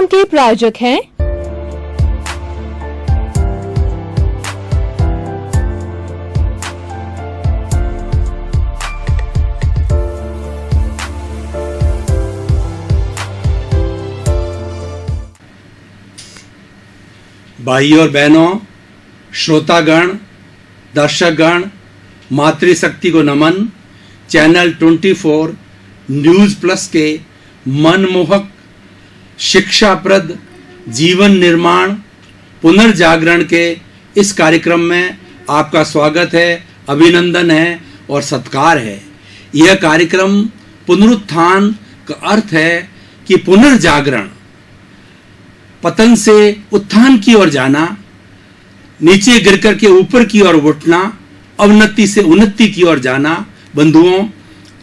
के प्रायोजक हैं भाई और बहनों, श्रोतागण, दर्शकगण, मातृशक्ति को नमन। चैनल 24 न्यूज प्लस के मनमोहक, शिक्षाप्रद, जीवन निर्माण, पुनर्जागरण के इस कार्यक्रम में आपका स्वागत है, अभिनंदन है और सत्कार है। यह कार्यक्रम पुनरुत्थान का अर्थ है कि पुनर्जागरण, पतन से उत्थान की ओर जाना, नीचे गिरकर के ऊपर की ओर उठना, अवनति से उन्नति की ओर जाना। बंधुओं,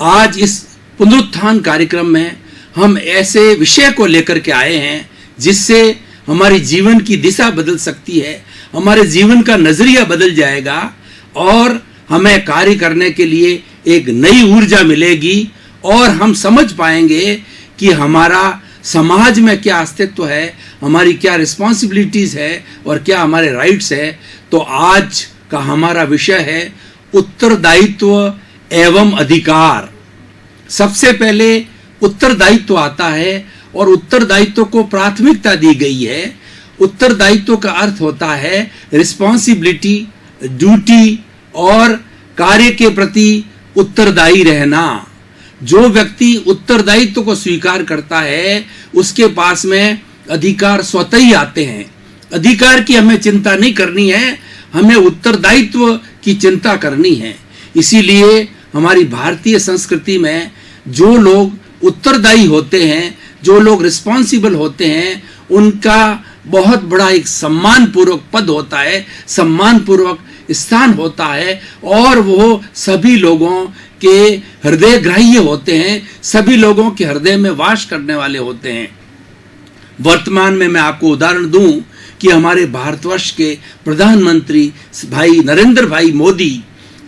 आज इस पुनरुत्थान कार्यक्रम में हम ऐसे विषय को लेकर के आए हैं जिससे हमारी जीवन की दिशा बदल सकती है, हमारे जीवन का नजरिया बदल जाएगा और हमें कार्य करने के लिए एक नई ऊर्जा मिलेगी और हम समझ पाएंगे कि हमारा समाज में क्या अस्तित्व है, हमारी क्या रिस्पॉन्सिबिलिटीज है और क्या हमारे राइट्स है। तो आज का हमारा विषय है उत्तरदायित्व एवं अधिकार। सबसे पहले उत्तरदायित्व आता है और उत्तरदायित्व को प्राथमिकता दी गई है। उत्तरदायित्व का अर्थ होता है रिस्पॉन्सिबिलिटी, ड्यूटी और कार्य के प्रति उत्तरदायी रहना। जो व्यक्ति उत्तरदायित्व को स्वीकार करता है उसके पास में अधिकार स्वतः ही आते हैं। अधिकार की हमें चिंता नहीं करनी है, हमें उत्तरदायित्व की चिंता करनी है। इसीलिए हमारी भारतीय संस्कृति में जो लोग उत्तरदायी होते हैं, जो लोग रिस्पॉन्सिबल होते हैं, उनका बहुत बड़ा एक सम्मानपूर्वक पद होता है, सम्मानपूर्वक स्थान होता है और वो सभी लोगों के हृदय ग्राह्य होते हैं, सभी लोगों के हृदय में वास करने वाले होते हैं। वर्तमान में मैं आपको उदाहरण दूं कि हमारे भारतवर्ष के प्रधानमंत्री भाई नरेंद्र भाई मोदी,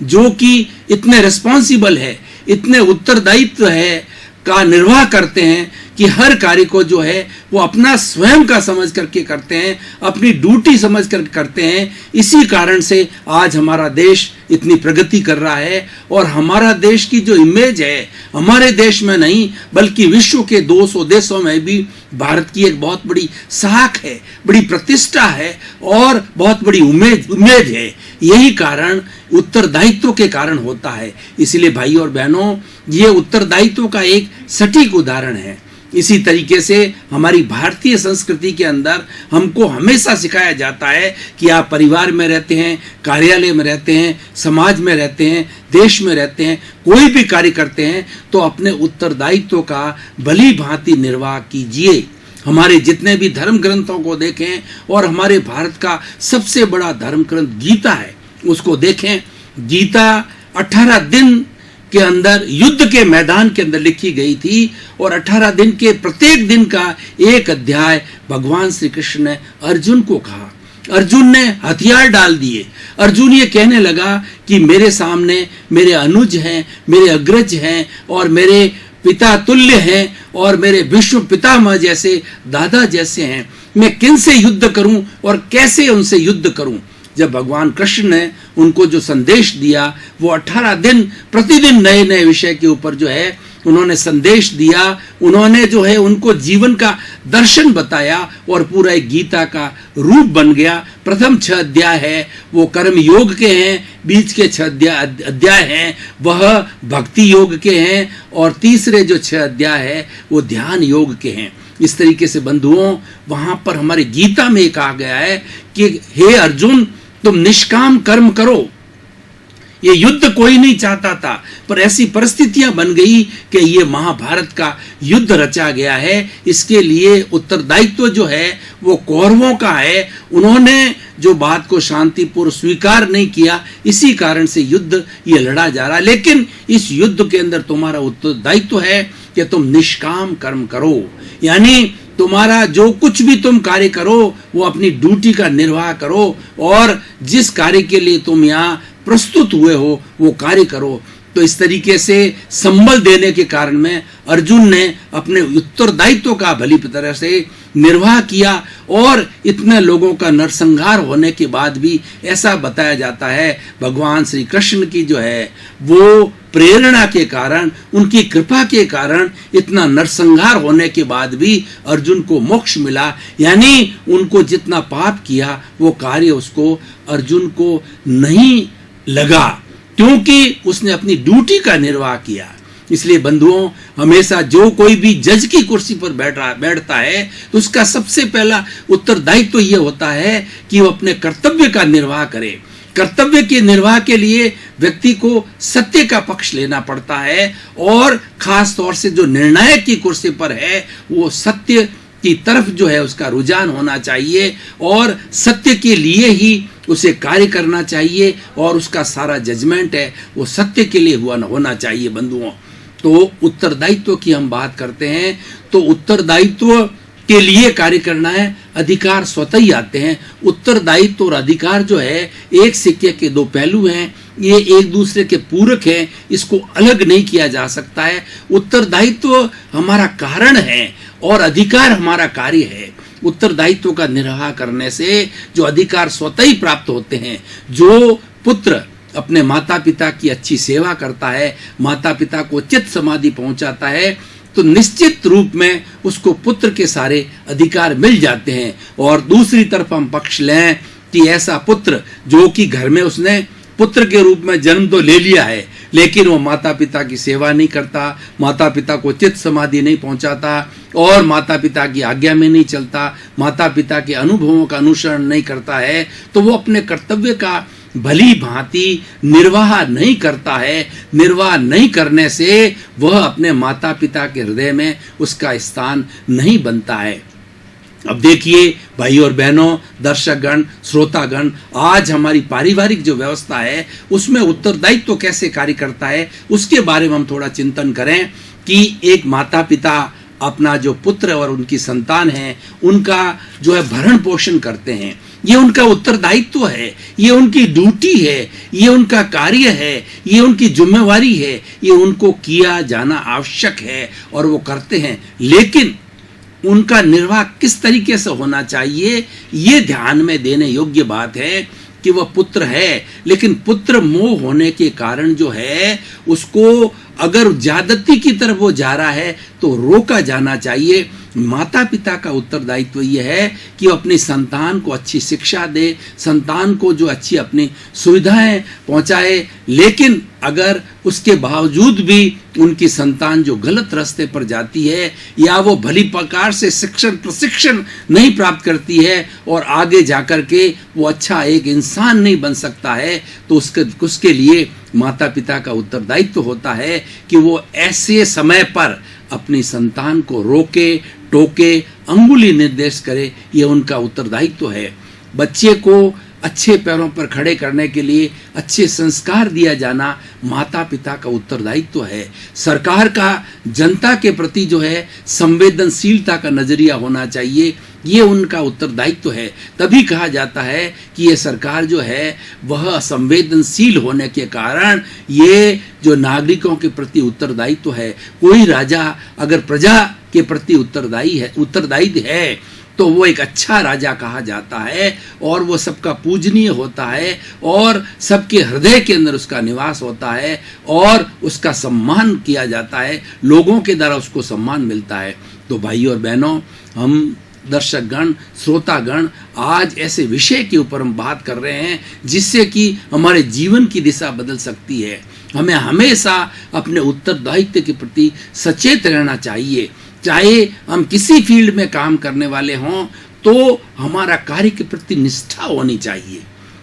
जो कि इतने रिस्पॉन्सिबल है, इतने उत्तरदायित्व है का निर्वाह करते हैं कि हर कार्य को जो है वो अपना स्वयं का समझ करके करते हैं, अपनी ड्यूटी समझ करके करते हैं। इसी कारण से आज हमारा देश इतनी प्रगति कर रहा है और हमारा देश की जो इमेज है, हमारे देश में नहीं बल्कि विश्व के 200 देशों में भी भारत की एक बहुत बड़ी साख है, बड़ी प्रतिष्ठा है और बहुत बड़ी उम्मीद है। यही कारण उत्तरदायित्व के कारण होता है। इसलिए भाई और बहनों, ये उत्तरदायित्व का एक सटीक उदाहरण है। इसी तरीके से हमारी भारतीय संस्कृति के अंदर हमको हमेशा सिखाया जाता है कि आप परिवार में रहते हैं, कार्यालय में रहते हैं, समाज में रहते हैं, देश में रहते हैं, कोई भी कार्य करते हैं तो अपने उत्तरदायित्व का भली भांति निर्वाह कीजिए। हमारे जितने भी धर्म ग्रंथों को देखें और हमारे भारत का सबसे बड़ा धर्म ग्रंथ गीता है, उसको देखें। गीता 18 दिन के अंदर युद्ध के मैदान के अंदर लिखी गई थी और 18 दिन के प्रत्येक दिन का एक अध्याय भगवान श्री कृष्ण ने अर्जुन को कहा। अर्जुन ने हथियार डाल दिए। अर्जुन ये कहने लगा कि मेरे सामने मेरे अनुज हैं, मेरे अग्रज हैं और मेरे पिता तुल्य हैं और मेरे विश्व पितामह जैसे, दादा जैसे हैं। मैं किन से युद्ध करूं और कैसे उनसे युद्ध करूं। जब भगवान कृष्ण ने उनको जो संदेश दिया, वो 18 दिन प्रतिदिन नए नए विषय के ऊपर जो है उन्होंने संदेश दिया, उन्होंने जो है उनको जीवन का दर्शन बताया और पूरा एक गीता का रूप बन गया। प्रथम 6 अध्याय है वो कर्म योग के हैं, बीच के 6 अध्याय हैं वह भक्ति योग के हैं और तीसरे जो 6 अध्याय है वो ध्यान योग के हैं। इस तरीके से बंधुओं, वहां पर हमारे गीता में कहा गया है कि हे अर्जुन, तुम निष्काम कर्म करो। ये युद्ध कोई नहीं चाहता था, पर ऐसी परिस्थितियां बन गई कि ये महाभारत का युद्ध रचा गया है। इसके लिए उत्तरदायित्व जो है वो कौरवों का है। उन्होंने जो बात को शांतिपूर्वक स्वीकार नहीं किया, इसी कारण से युद्ध ये लड़ा जा रहा है। लेकिन इस युद्ध के अंदर तुम्हारा उत्तरदायित्व है कि तुम निष्काम कर्म करो, यानी तुम्हारा जो कुछ भी तुम कार्य करो वो अपनी ड्यूटी का निर्वाह करो और जिस कार्य के लिए तुम यहाँ प्रस्तुत हुए हो वो कार्य करो। तो इस तरीके से संबल देने के कारण में अर्जुन ने अपने उत्तरदायित्व का भली तरह से निर्वाह किया। और इतने लोगों का नरसंहार होने के बाद भी ऐसा बताया जाता है भगवान श्री कृष्ण की जो है वो प्रेरणा के कारण, उनकी कृपा के कारण इतना नरसंहार होने के बाद भी अर्जुन को मोक्ष मिला। यानी उनको जितना पाप किया वो कार्य उसको अर्जुन को नहीं लगा, क्योंकि उसने अपनी ड्यूटी का निर्वाह किया। इसलिए बंधुओं, हमेशा जो कोई भी जज की कुर्सी पर बैठता है तो उसका सबसे पहला उत्तरदायित्व तो ये होता है कि वो अपने कर्तव्य का निर्वाह करे। कर्तव्य के निर्वाह के लिए व्यक्ति को सत्य का पक्ष लेना पड़ता है, और खास तौर से जो निर्णायक की कुर्सी पर है वो सत्य की तरफ जो है उसका रुझान होना चाहिए, और सत्य के लिए ही उसे कार्य करना चाहिए, और उसका सारा जजमेंट है वो सत्य के लिए होना चाहिए। बंधुओं, तो उत्तरदायित्व की हम बात करते हैं तो उत्तरदायित्व के लिए कार्य करना है, अधिकार स्वतः ही आते हैं। उत्तरदायित्व और अधिकार जो है एक सिक्के के दो पहलू हैं, ये एक दूसरे के पूरक हैं, इसको अलग नहीं किया जा सकता है। उत्तरदायित्व हमारा कारण है और अधिकार हमारा कार्य है। उत्तरदायित्व का निर्वाह करने से जो अधिकार स्वतः ही प्राप्त होते हैं, जो पुत्र अपने माता पिता की अच्छी सेवा करता है, माता पिता को चित्त समाधि पहुंचाता है, तो निश्चित रूप में उसको पुत्र के सारे अधिकार मिल जाते हैं। और दूसरी तरफ हम पक्ष लें कि ऐसा पुत्र जो कि घर में उसने पुत्र के रूप में जन्म तो ले लिया है, लेकिन वो माता पिता की सेवा नहीं करता, माता पिता को चित्त समाधि नहीं पहुंचाता, और माता पिता की आज्ञा में नहीं चलता, माता पिता के अनुभवों का अनुसरण नहीं करता है, तो वो अपने कर्तव्य का भली भांति निर्वाह नहीं करता है। निर्वाह नहीं करने से वह अपने माता पिता के हृदय में उसका स्थान नहीं बनता है। अब देखिए भाई और बहनों, दर्शकगण, श्रोतागण, आज हमारी पारिवारिक जो व्यवस्था है उसमें उत्तरदायित्व कैसे कार्य करता है उसके बारे में हम थोड़ा चिंतन करें कि एक माता पिता अपना जो पुत्र और उनकी संतान है उनका जो है भरण पोषण करते हैं। ये उनका उत्तरदायित्व है, ये उनकी ड्यूटी है, ये उनका कार्य है, ये उनकी जिम्मेवारी है, ये उनको किया जाना आवश्यक है और वो करते हैं। लेकिन उनका निर्वाह किस तरीके से होना चाहिए ये ध्यान में देने योग्य बात है कि वह पुत्र है, लेकिन पुत्र मोह होने के कारण जो है उसको अगर ज्यादती की तरफ वो जा रहा है तो रोका जाना चाहिए। माता पिता का उत्तरदायित्व यह है कि वो अपनी संतान को अच्छी शिक्षा दे, संतान को जो अच्छी अपनी सुविधाएं पहुंचाए, लेकिन अगर उसके बावजूद भी उनकी संतान जो गलत रास्ते पर जाती है या वो भली प्रकार से शिक्षण प्रशिक्षण नहीं प्राप्त करती है और आगे जाकर के वो अच्छा एक इंसान नहीं बन सकता है, तो उसके लिए माता पिता का उत्तरदायित्व होता है कि वो ऐसे समय पर अपनी संतान को रोके, टोके, अंगुली निर्देश करे। ये उनका उत्तरदायित्व है। बच्चे को अच्छे पैरों पर खड़े करने के लिए अच्छे संस्कार दिया जाना माता पिता का उत्तरदायित्व है। सरकार का जनता के प्रति जो है संवेदनशीलता का नजरिया होना चाहिए, ये उनका उत्तरदायित्व है। तभी कहा जाता है कि ये सरकार जो है वह संवेदनशील होने के कारण ये जो नागरिकों के प्रति उत्तरदायित्व है। कोई राजा अगर प्रजा के प्रति उत्तरदायी है तो वो एक अच्छा राजा कहा जाता है और वो सबका पूजनीय होता है और सबके हृदय के अंदर उसका निवास होता है और उसका सम्मान किया जाता है, लोगों के द्वारा उसको सम्मान मिलता है। तो भाई और बहनों, हम दर्शकगण, श्रोतागण, आज ऐसे विषय के ऊपर हम बात कर रहे हैं जिससे कि हमारे जीवन की दिशा बदल सकती है। हमें हमेशा अपने उत्तरदायित्व के प्रति सचेत रहना चाहिए। चाहे हम किसी फील्ड में काम करने वाले हों तो हमारा कार्य के प्रति निष्ठा होनी चाहिए।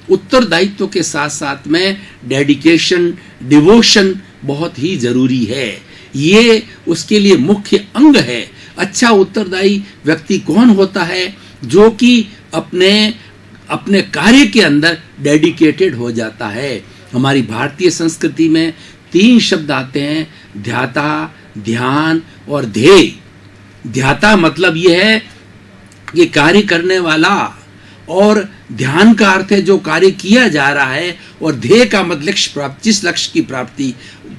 उत्तरदायित्व के साथ साथ में डेडिकेशन, डिवोशन बहुत ही जरूरी है। ये उसके लिए मुख्य अंग है। अच्छा उत्तरदायी व्यक्ति कौन होता है? जो कि अपने कार्य के अंदर डेडिकेटेड हो जाता है। हमारी भारतीय संस्कृति में 3 शब्द आते हैं, ध्याता, ध्येय और ध्येय। ध्याता मतलब यह है कि कार्य करने वाला, और ध्यान का अर्थ है जो कार्य किया जा रहा है, और ध्येय का मतलब लक्ष्य प्राप्ति, जिस लक्ष्य की प्राप्ति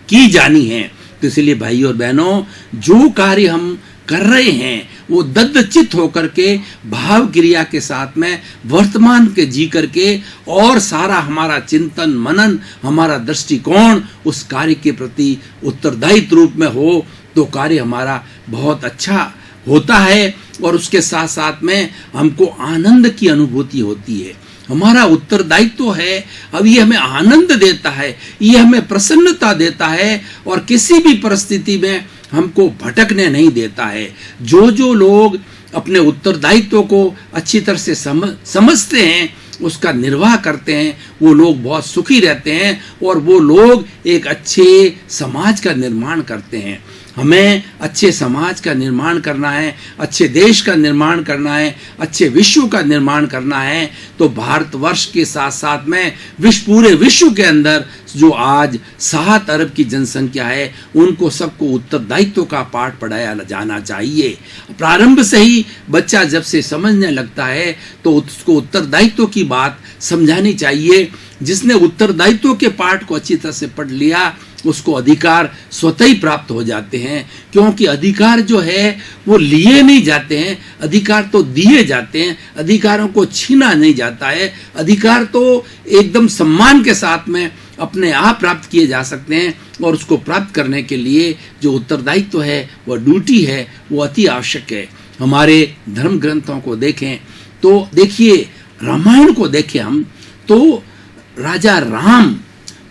की जानी है। तो इसलिए भाई और बहनों, जो कार्य हम कर रहे हैं वो दद्दचित होकर के भाव क्रिया के साथ में वर्तमान के जी करके, और सारा हमारा चिंतन मनन, हमारा दृष्टिकोण उस कार्य के प्रति उत्तरदायित्व रूप में हो तो कार्य हमारा बहुत अच्छा होता है। और उसके साथ साथ में हमको आनंद की अनुभूति होती है। हमारा उत्तरदायित्व है, अब ये हमें आनंद देता है, ये हमें प्रसन्नता देता है, और किसी भी परिस्थिति में हमको भटकने नहीं देता है। जो जो लोग अपने उत्तरदायित्व को अच्छी तरह से समझते हैं, उसका निर्वाह करते हैं, वो लोग बहुत सुखी रहते हैं, और वो लोग एक अच्छे समाज का निर्माण करते हैं। हमें अच्छे समाज का निर्माण करना है, अच्छे देश का निर्माण करना है, अच्छे विश्व का निर्माण करना है, तो भारतवर्ष के साथ साथ में पूरे विश्व के अंदर जो आज 7 अरब की जनसंख्या है, उनको सबको उत्तरदायित्व का पाठ पढ़ाया जाना चाहिए। प्रारंभ से ही बच्चा जब से समझने लगता है तो उसको उत्तरदायित्व की बात समझानी चाहिए। जिसने उत्तरदायित्व के पाठ को अच्छी तरह से पढ़ लिया, उसको अधिकार स्वतः ही प्राप्त हो जाते हैं। क्योंकि अधिकार जो है वो लिए नहीं जाते हैं, अधिकार तो दिए जाते हैं। अधिकारों को छीना नहीं जाता है, अधिकार तो एकदम सम्मान के साथ में अपने आप प्राप्त किए जा सकते हैं। और उसको प्राप्त करने के लिए जो उत्तरदायित्व है, वह ड्यूटी है, वो अति आवश्यक है। हमारे धर्म ग्रंथों को देखें तो देखिए, रामायण को देखें हम तो राजा राम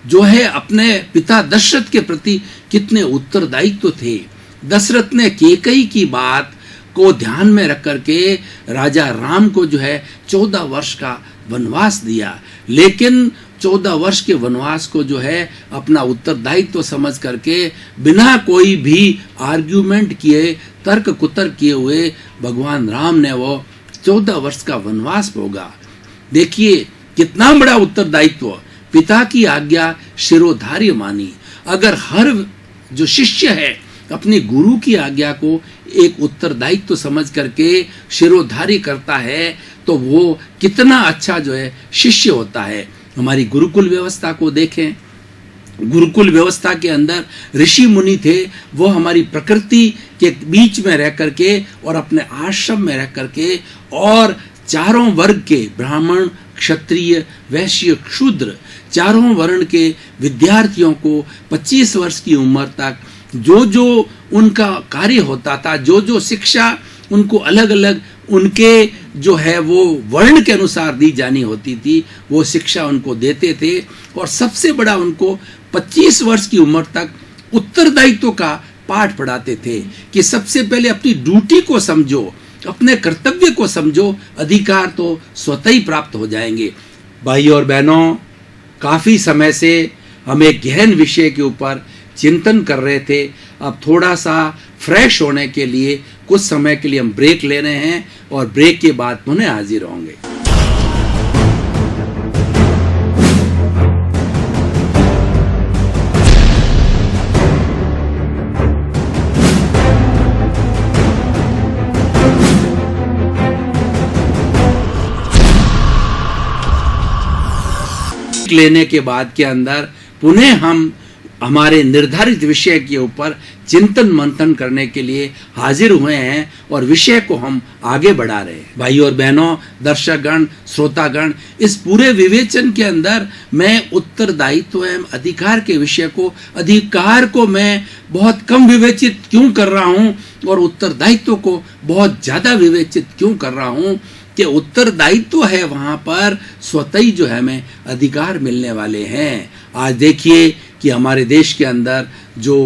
जो है अपने पिता दशरथ के प्रति कितने उत्तरदायित्व थे। दशरथ ने केकई की बात को ध्यान में रख करके राजा राम को जो है 14 वर्ष का वनवास दिया, लेकिन 14 वर्ष के वनवास को जो है अपना उत्तरदायित्व समझ करके बिना कोई भी आर्ग्यूमेंट किए, तर्क कुतर्क किए हुए भगवान राम ने वो 14 वर्ष का वनवास भोगा। देखिए कितना बड़ा उत्तरदायित्व। पिता की आज्ञा शिरोधार्य मानी। अगर हर जो शिष्य है अपनी गुरु की आज्ञा को एक उत्तरदायित्व समझ करके शिरोधार्य करता है, तो वो कितना अच्छा जो है शिष्य होता है। हमारी गुरुकुल व्यवस्था को देखें, गुरुकुल व्यवस्था के अंदर ऋषि मुनि थे, वो हमारी प्रकृति के बीच में रह करके और अपने आश्रम में रह करके, और चारों वर्ग के ब्राह्मण, क्षत्रिय, वैश्य, शूद्र, चारों वर्ण के विद्यार्थियों को 25 वर्ष की उम्र तक जो जो उनका कार्य होता था, जो जो शिक्षा उनको अलग अलग उनके जो है वो वर्ण के अनुसार दी जानी होती थी, वो शिक्षा उनको देते थे। और सबसे बड़ा उनको 25 वर्ष की उम्र तक उत्तरदायित्व का पाठ पढ़ाते थे कि सबसे पहले अपनी ड्यूटी को समझो, अपने कर्तव्य को समझो, अधिकार तो स्वतः ही प्राप्त हो जाएंगे। भाई और बहनों, काफी समय से हम एक गहन विषय के ऊपर चिंतन कर रहे थे। अब थोड़ा सा फ्रेश होने के लिए कुछ समय के लिए हम ब्रेक ले रहे हैं, और ब्रेक के बाद पुनः हाजिर होंगे। लेने के बाद के अंदर पुनः हम हमारे निर्धारित विषय के ऊपर चिंतन मंथन करने के लिए हाजिर हुए हैं, और विषय को हम आगे बढ़ा रहे हैं। भाई और बहनों, दर्शकगण, श्रोतागण, इस पूरे विवेचन के अंदर मैं उत्तरदायित्व एवं अधिकार के विषय को, अधिकार को मैं बहुत कम विवेचित क्यों कर रहा हूं और उत्तरदायित्व को बहुत ज्यादा विवेचित क्यों कर रहा हूं कि उत्तरदायित्व है वहां पर स्वतः ही जो है हमें अधिकार मिलने वाले हैं। आज देखिए कि हमारे देश के अंदर जो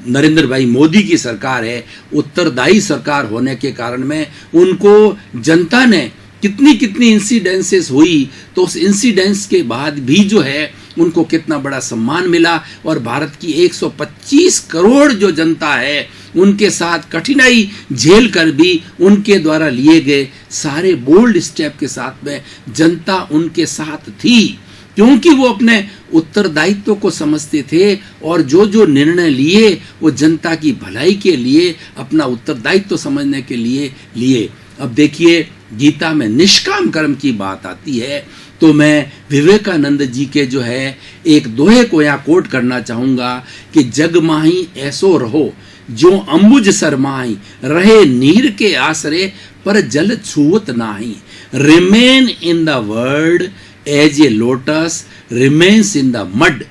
नरेंद्र भाई मोदी की सरकार है, उत्तरदायी सरकार होने के कारण में उनको जनता ने कितनी कितनी इंसिडेंसेस हुई, तो उस इंसिडेंस के बाद भी जो है उनको कितना बड़ा सम्मान मिला। और भारत की 125 करोड़ जो जनता है, उनके साथ कठिनाई झेल कर भी उनके द्वारा लिए गए सारे बोल्ड स्टेप के साथ में जनता उनके साथ थी, क्योंकि वो अपने उत्तरदायित्व को समझते थे और जो जो निर्णय लिए वो जनता की भलाई के लिए, अपना उत्तरदायित्व समझने के लिए लिए। अब देखिए गीता में निष्काम कर्म की बात आती है तो मैं विवेकानंद जी के जो है एक दोहे को यहाँ कोट करना चाहूंगा कि जग माही ऐसो रहो जो अंबुज सरमाही, रहे नीर के आसरे पर जल छुवत नाही। Remain in the world as a lotus remains in the mud.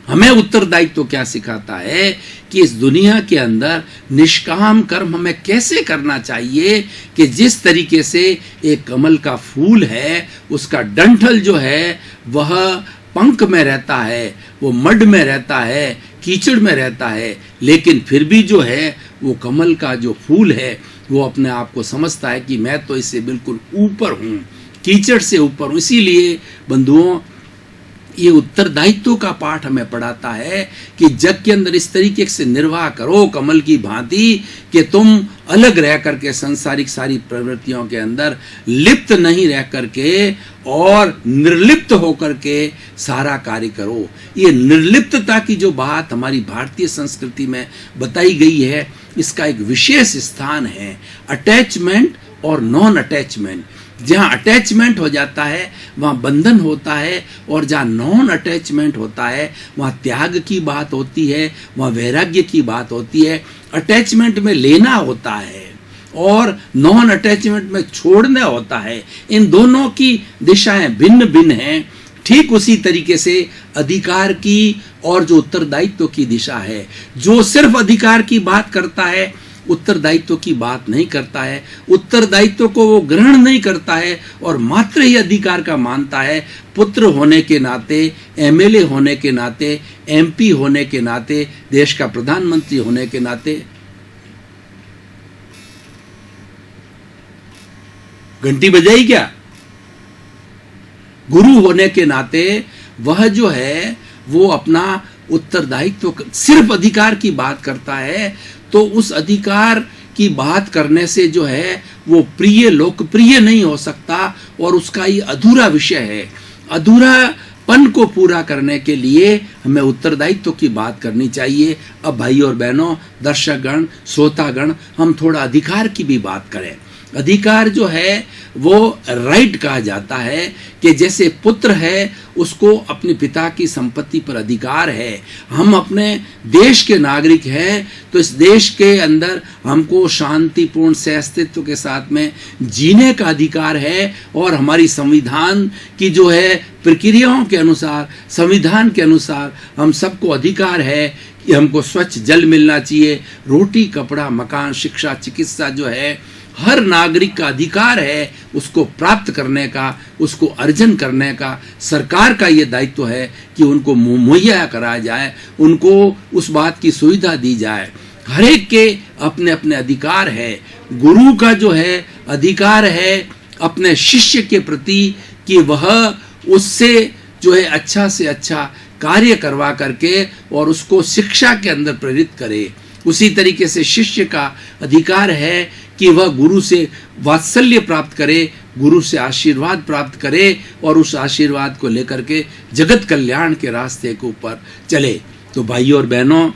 हमें उत्तरदायित्व तो क्या सिखाता है कि इस दुनिया के अंदर निष्काम कर्म हमें कैसे करना चाहिए कि जिस तरीके से एक कमल का फूल है, उसका डंठल जो है वह पंख में रहता है, वो मड में रहता है, कीचड़ में रहता है, लेकिन फिर भी जो है वो कमल का जो फूल है वो अपने आप को समझता है कि मैं तो इससे बिल्कुल ऊपर हूँ, कीचड़ से ऊपर हूँ। इसीलिए बंधुओं, ये उत्तरदायित्व का पाठ हमें पढ़ाता है कि जग के अंदर इस तरीके से निर्वाह करो कमल की भांति कि तुम अलग रह करके सांसारिक सारी प्रवृत्तियों के अंदर लिप्त नहीं रह करके और निर्लिप्त होकर के सारा कार्य करो। ये निर्लिप्तता की जो बात हमारी भारतीय संस्कृति में बताई गई है, इसका एक विशेष स्थान है अटैचमेंट और नॉन अटैचमेंट। जहाँ अटैचमेंट हो जाता है वहाँ बंधन होता है, और जहाँ नॉन अटैचमेंट होता है वहाँ त्याग की बात होती है, वहाँ वैराग्य की बात होती है। अटैचमेंट में लेना होता है और नॉन अटैचमेंट में छोड़ना होता है। इन दोनों की दिशाएं भिन्न भिन्न हैं। ठीक उसी तरीके से अधिकार की और जो उत्तरदायित्व की दिशा है, जो सिर्फ अधिकार की बात करता है उत्तरदायित्व की बात नहीं करता है, उत्तरदायित्व को वो ग्रहण नहीं करता है और मात्र ही अधिकार का मानता है। पुत्र होने के नाते, एमएलए होने के नाते, एमपी होने के नाते, देश का प्रधानमंत्री होने के नाते। घंटी बजाई क्या? गुरु होने के नाते वह जो है वो अपना उत्तरदायित्व सिर्फ अधिकार की बात करता है, तो उस अधिकार की बात करने से जो है वो प्रिय लोकप्रिय नहीं हो सकता और उसका ये अधूरा विषय है। अधूरापन को पूरा करने के लिए हमें उत्तरदायित्व की बात करनी चाहिए। अब भाई और बहनों, दर्शकगण, श्रोतागण, हम थोड़ा अधिकार की भी बात करें। अधिकार जो है वो राइट कहा जाता है कि जैसे पुत्र है उसको अपने पिता की संपत्ति पर अधिकार है। हम अपने देश के नागरिक हैं तो इस देश के अंदर हमको शांतिपूर्ण से अस्तित्व के साथ में जीने का अधिकार है, और हमारी संविधान की जो है प्रक्रियाओं के अनुसार, संविधान के अनुसार हम सबको अधिकार है कि हमको स्वच्छ जल मिलना चाहिए, रोटी, कपड़ा, मकान, शिक्षा, चिकित्सा जो है हर नागरिक का अधिकार है उसको प्राप्त करने का, उसको अर्जन करने का। सरकार का ये दायित्व है कि उनको मुहैया कराया जाए, उनको उस बात की सुविधा दी जाए। हर एक के अपने अपने अधिकार है। गुरु का जो है अधिकार है अपने शिष्य के प्रति कि वह उससे जो है अच्छा से अच्छा कार्य करवा करके और उसको शिक्षा के अंदर प्रेरित करे। उसी तरीके से शिष्य का अधिकार है कि वह गुरु से वात्सल्य प्राप्त करे, गुरु से आशीर्वाद प्राप्त करे और उस आशीर्वाद को लेकर के जगत कल्याण के रास्ते के ऊपर चले। तो भाइयों और बहनों,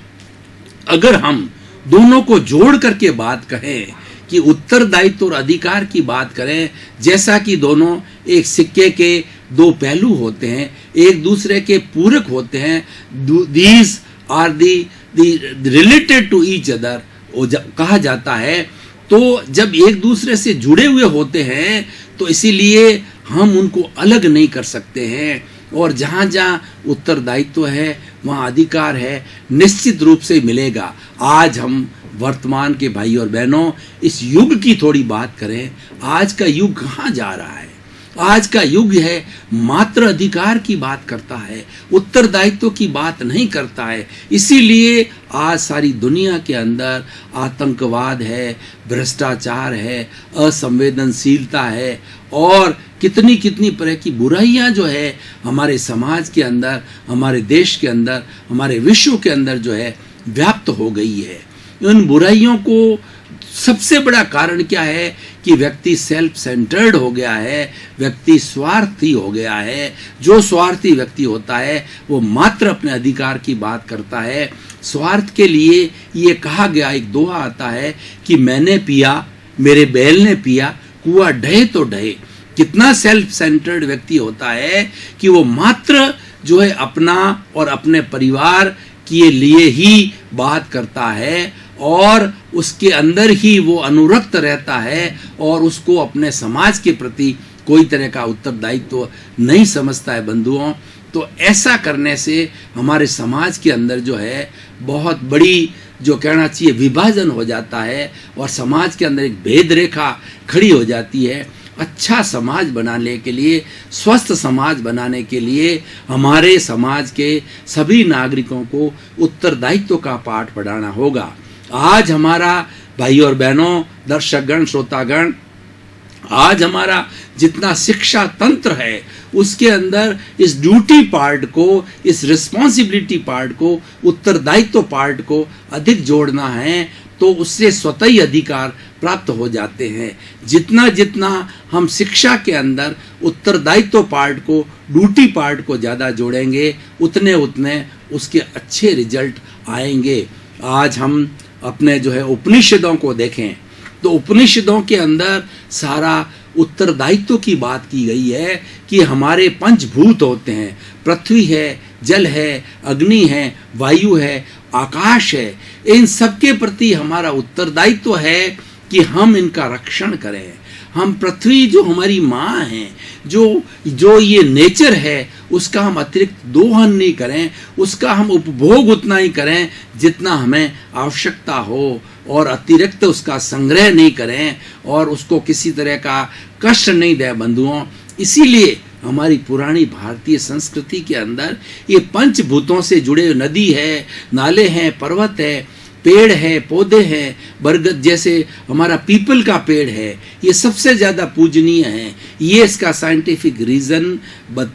अगर हम दोनों को जोड़ करके बात कहें कि उत्तरदायित्व और अधिकार की बात करें, जैसा कि दोनों एक सिक्के के दो पहलू होते हैं, एक दूसरे के पूरक होते हैं, these are the related to each other कहा जाता है। तो जब एक दूसरे से जुड़े हुए होते हैं तो इसीलिए हम उनको अलग नहीं कर सकते हैं, और जहाँ जहाँ उत्तरदायित्व है वहाँ अधिकार है, निश्चित रूप से मिलेगा। आज हम वर्तमान के भाई और बहनों इस युग की थोड़ी बात करें। आज का युग कहाँ जा रहा है? आज का युग है मात्र अधिकार की बात करता है, उत्तरदायित्व की बात नहीं करता है। इसीलिए आज सारी दुनिया के अंदर आतंकवाद है, भ्रष्टाचार है, असंवेदनशीलता है और कितनी कितनी तरह की बुराइयां जो है हमारे समाज के अंदर, हमारे देश के अंदर, हमारे विश्व के अंदर जो है व्याप्त हो गई है। उन बुराइयों को सबसे बड़ा कारण क्या है कि व्यक्ति सेल्फ सेंटर्ड हो गया है, व्यक्ति स्वार्थी हो गया है। जो स्वार्थी व्यक्ति होता है वो मात्र अपने अधिकार की बात करता है। स्वार्थ के लिए ये कहा गया एक दोहा आता है कि मैंने पिया, मेरे बैल ने पिया, कुआं ढहे तो ढहे। कितना सेल्फ सेंटर्ड व्यक्ति होता है कि वो मात्र जो है अपना और अपने परिवार के लिए ही बात करता है और उसके अंदर ही वो अनुरक्त रहता है और उसको अपने समाज के प्रति कोई तरह का उत्तरदायित्व नहीं समझता है बंधुओं। तो ऐसा करने से हमारे समाज के अंदर जो है बहुत बड़ी जो कहना चाहिए विभाजन हो जाता है और समाज के अंदर एक भेद रेखा खड़ी हो जाती है। अच्छा समाज बनाने के लिए, स्वस्थ समाज बनाने के लिए हमारे समाज के सभी नागरिकों को उत्तरदायित्व का पाठ पढ़ाना होगा। आज हमारा भाई और बहनों, दर्शकगण, श्रोतागण, आज हमारा जितना शिक्षा तंत्र है उसके अंदर इस ड्यूटी पार्ट को, इस रिस्पॉन्सिबिलिटी पार्ट को, उत्तरदायित्व पार्ट को अधिक जोड़ना है तो उससे स्वतः ही अधिकार प्राप्त हो जाते हैं। जितना जितना हम शिक्षा के अंदर उत्तरदायित्व पार्ट को, ड्यूटी पार्ट को ज़्यादा जोड़ेंगे उतने उतने उसके अच्छे रिजल्ट आएंगे। आज हम अपने जो है उपनिषदों को देखें तो उपनिषदों के अंदर सारा उत्तरदायित्व की बात की गई है कि हमारे पंचभूत होते हैं, पृथ्वी है, जल है, अग्नि है, वायु है, आकाश है। इन सबके प्रति हमारा उत्तरदायित्व है कि हम इनका रक्षण करें। हम पृथ्वी जो हमारी माँ है, जो ये नेचर है, उसका हम अतिरिक्त दोहन नहीं करें, उसका हम उपभोग उतना ही करें जितना हमें आवश्यकता हो और अतिरिक्त उसका संग्रह नहीं करें और उसको किसी तरह का कष्ट नहीं दे बंधुओं। इसीलिए हमारी पुरानी भारतीय संस्कृति के अंदर ये पंचभूतों से जुड़े नदी है, नाले हैं, पर्वत है, पेड़ है, पौधे हैं, बरगद जैसे हमारा पीपल का पेड़ है, ये सबसे ज़्यादा पूजनीय है। ये इसका साइंटिफिक रीज़न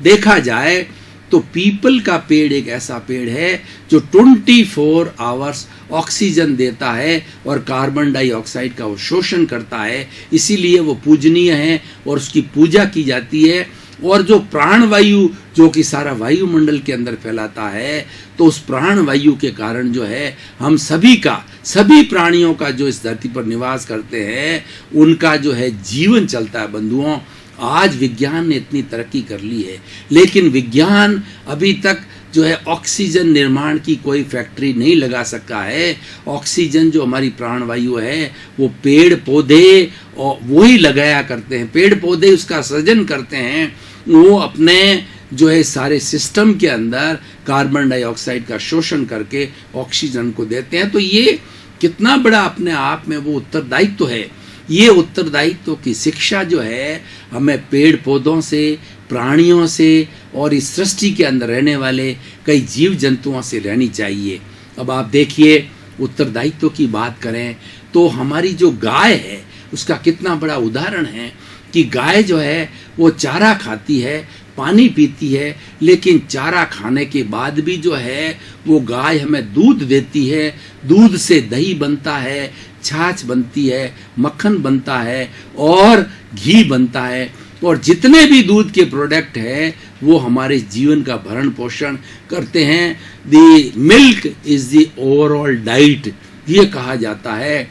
देखा जाए तो पीपल का पेड़ एक ऐसा पेड़ है जो 24 आवर्स ऑक्सीजन देता है और कार्बन डाइऑक्साइड का वो शोषण करता है, इसीलिए वो पूजनीय है और उसकी पूजा की जाती है। और जो प्राणवायु जो कि सारा वायुमंडल के अंदर फैलाता है, तो उस प्राणवायु के कारण जो है हम सभी प्राणियों का जो इस धरती पर निवास करते हैं उनका जो है जीवन चलता है बंधुओं। आज विज्ञान ने इतनी तरक्की कर ली है, लेकिन विज्ञान अभी तक जो है ऑक्सीजन निर्माण की कोई फैक्ट्री नहीं लगा सका है। ऑक्सीजन जो हमारी प्राणवायु है वो पेड़ पौधे और वो ही लगाया करते हैं, पेड़ पौधे उसका सृजन करते हैं। वो अपने जो है सारे सिस्टम के अंदर कार्बन डाइऑक्साइड का शोषण करके ऑक्सीजन को देते हैं। तो ये कितना बड़ा अपने आप में वो उत्तरदायित्व है। ये उत्तरदायित्व की शिक्षा जो है हमें पेड़ पौधों से, प्राणियों से और इस सृष्टि के अंदर रहने वाले कई जीव जंतुओं से रहनी चाहिए। अब आप देखिए, उत्तरदायित्व की बात करें तो हमारी जो गाय है उसका कितना बड़ा उदाहरण है कि गाय जो है वो चारा खाती है, पानी पीती है, लेकिन चारा खाने के बाद भी जो है वो गाय हमें दूध देती है। दूध से दही बनता है, छाछ बनती है, मक्खन बनता है और घी बनता है। और जितने भी दूध के प्रोडक्ट हैं वो हमारे जीवन का भरण पोषण करते हैं। The milk is the overall diet, ये कहा जाता है।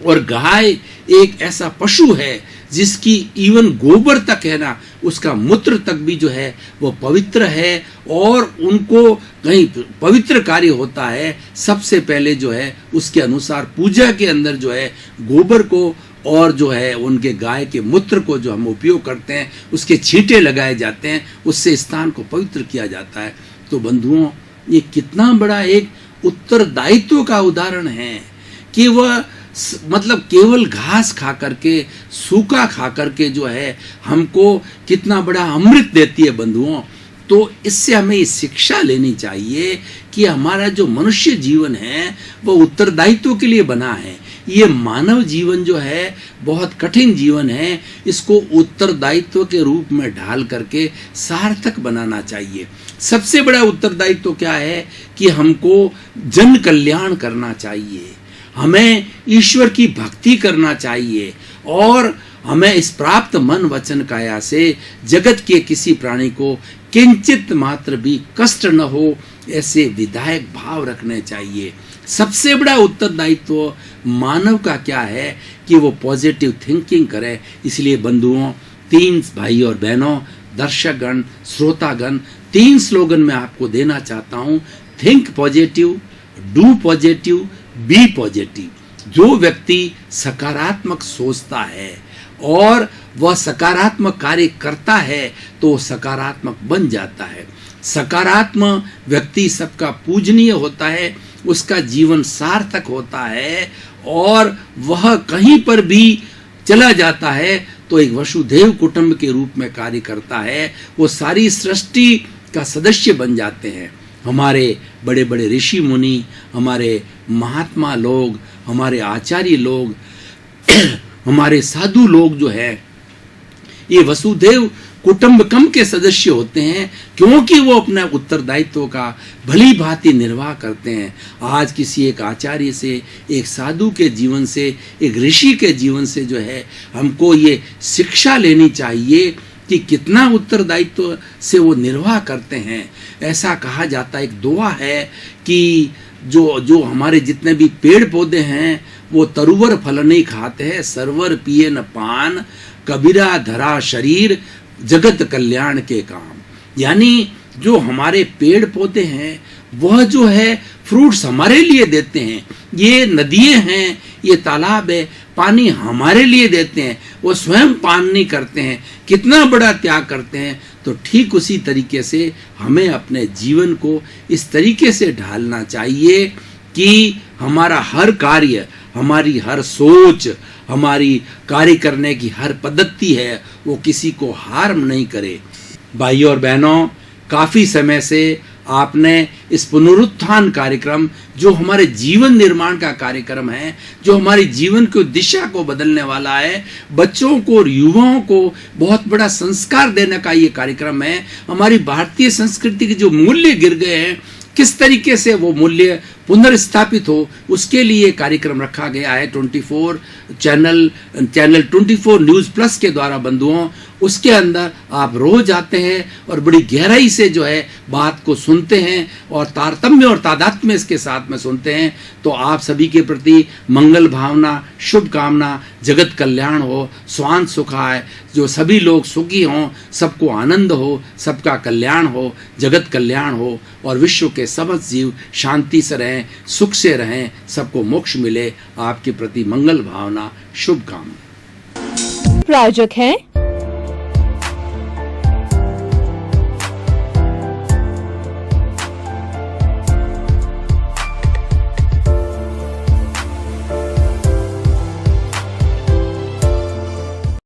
और गाय एक ऐसा पशु है जिसकी इवन गोबर तक है ना, उसका मूत्र तक भी जो है वो पवित्र है और उनको कहीं पवित्र कार्य होता है सबसे पहले जो है उसके अनुसार पूजा के अंदर जो है गोबर को और जो है उनके गाय के मूत्र को जो हम उपयोग करते हैं उसके छींटे लगाए जाते हैं, उससे स्थान को पवित्र किया जाता है। तो बंधुओं, ये कितना बड़ा एक उत्तरदायित्व का उदाहरण है कि वह मतलब केवल घास खा करके, सूखा खा करके जो है हमको कितना बड़ा अमृत देती है बंधुओं। तो इससे हमें ये शिक्षा लेनी चाहिए कि हमारा जो मनुष्य जीवन है वो उत्तरदायित्व के लिए बना है। ये मानव जीवन जो है बहुत कठिन जीवन है, इसको उत्तरदायित्व के रूप में ढाल करके सार्थक बनाना चाहिए। सबसे बड़ा उत्तरदायित्व क्या है कि हमको जन कल्याण करना चाहिए, हमें ईश्वर की भक्ति करना चाहिए और हमें इस प्राप्त मन वचन काया से जगत के किसी प्राणी को किंचित मात्र भी कष्ट न हो, ऐसे विधायक भाव रखने चाहिए। सबसे बड़ा उत्तरदायित्व मानव का क्या है कि वो पॉजिटिव थिंकिंग करे। इसलिए बंधुओं, 3 भाई और बहनों, दर्शकगण, श्रोतागण, 3 स्लोगन मैं आपको देना चाहता हूं। Think positive, do positive, be positive. जो व्यक्ति सकारात्मक सोचता है और वह सकारात्मक कार्य करता है तो वो सकारात्मक बन जाता है। सकारात्मक व्यक्ति सबका पूजनीय होता है, उसका जीवन सार्थक होता है और वह कहीं पर भी चला जाता है तो एक वसुधैव कुटुंब के रूप में कार्य करता है। वो सारी सृष्टि का सदस्य बन जाते हैं। हमारे बड़े बड़े ऋषि मुनि, हमारे महात्मा लोग, हमारे आचार्य लोग हमारे साधु लोग जो है ये वसुधैव कुटुंबकम के सदस्य होते हैं, क्योंकि वो अपने उत्तरदायित्व का भली भांति निर्वाह करते हैं। आज किसी एक आचार्य से, एक साधु के जीवन से, एक ऋषि के जीवन से जो है हमको ये शिक्षा लेनी चाहिए कि कितना उत्तरदायित्व से वो निर्वाह करते हैं। ऐसा कहा जाता है, एक दुआ है कि जो हमारे जितने भी पेड़ पौधे हैं वो तरुवर फल नहीं खाते हैं, सरवर पिए न पान, कबीरा धरा शरीर, जगत कल्याण के काम। यानी जो हमारे पेड़ पौधे हैं वह जो है फ्रूट्स हमारे लिए देते हैं। ये नदियाँ हैं, ये तालाब है, पानी हमारे लिए देते हैं, वो स्वयं पान नहीं करते हैं, कितना बड़ा त्याग करते हैं। तो ठीक उसी तरीके से हमें अपने जीवन को इस तरीके से ढालना चाहिए कि हमारा हर कार्य, हमारी हर सोच, हमारी कार्य करने की हर पद्धति है वो किसी को हार्म नहीं करे। भाइयों और बहनों, काफी समय से आपने इस पुनरुत्थान कार्यक्रम, जो हमारे जीवन निर्माण का कार्यक्रम है, जो हमारी जीवन की दिशा को बदलने वाला है, बच्चों को और युवाओं को बहुत बड़ा संस्कार देने का ये कार्यक्रम है। हमारी भारतीय संस्कृति के जो मूल्य गिर गए हैं, किस तरीके से वो मूल्य पुनर्स्थापित हो, उसके लिए कार्यक्रम रखा गया है 24 चैनल 24 न्यूज़ प्लस के द्वारा बंधुओं। उसके अंदर आप रोज आते हैं और बड़ी गहराई से जो है बात को सुनते हैं और तारतम्य और तादात्म्य इसके साथ में सुनते हैं। तो आप सभी के प्रति मंगल भावना, शुभकामना, जगत कल्याण हो, स्वांत सुखाय, जो सभी लोग सुखी हों, सबको आनंद हो, सबका कल्याण हो, जगत कल्याण हो और विश्व के समस्त जीव शांति से रहें, सुख से रहें, सबको मोक्ष मिले। आपके प्रति मंगल भावना, शुभकामना। प्रायोजक है